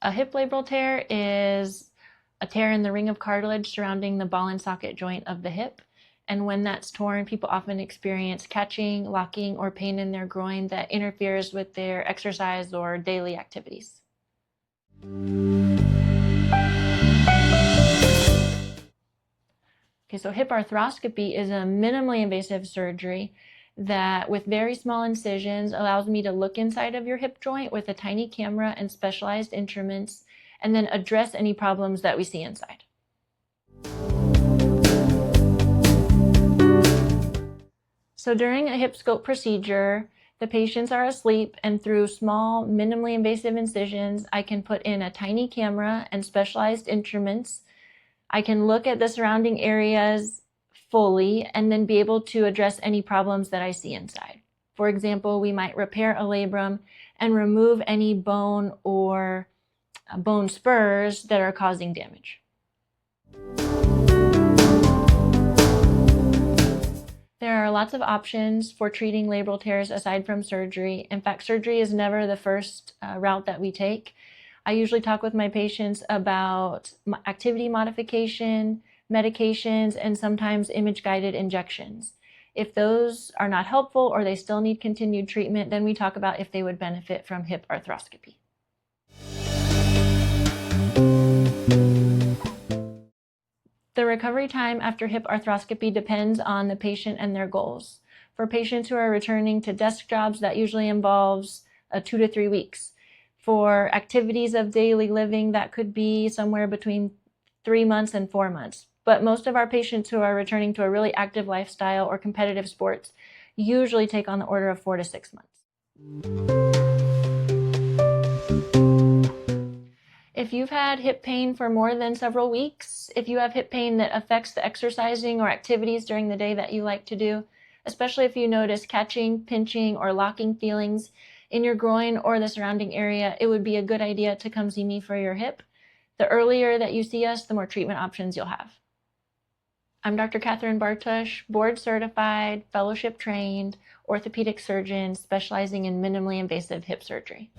A hip labral tear is a tear in the ring of cartilage surrounding the ball and socket joint of the hip. And when that's torn, people often experience catching, locking, or pain in their groin that interferes with their exercise or daily activities. Okay, so hip arthroscopy is a minimally invasive surgery that, with very small incisions, allows me to look inside of your hip joint with a tiny camera and specialized instruments, and then address any problems that we see inside. So during a hip scope procedure, the patients are asleep, and through small, minimally invasive incisions, I can put in a tiny camera and specialized instruments. I can look at the surrounding areas fully and then be able to address any problems that I see inside. For example, we might repair a labrum and remove any bone or bone spurs that are causing damage. There are lots of options for treating labral tears aside from surgery. In fact, surgery is never the first route that we take. I usually talk with my patients about activity modification, medications, and sometimes image-guided injections. If those are not helpful or they still need continued treatment, then we talk about if they would benefit from hip arthroscopy. The recovery time after hip arthroscopy depends on the patient and their goals. For patients who are returning to desk jobs, that usually involves 2 to 3 weeks. For activities of daily living, that could be somewhere between 3 months and 4 months. But most of our patients who are returning to a really active lifestyle or competitive sports usually take on the order of 4 to 6 months. If you've had hip pain for more than several weeks, if you have hip pain that affects the exercising or activities during the day that you like to do, especially if you notice catching, pinching, or locking feelings in your groin or the surrounding area, it would be a good idea to come see me for your hip. The earlier that you see us, the more treatment options you'll have. I'm Dr. Katherine Bartush, board certified, fellowship trained, orthopedic surgeon specializing in minimally invasive hip surgery.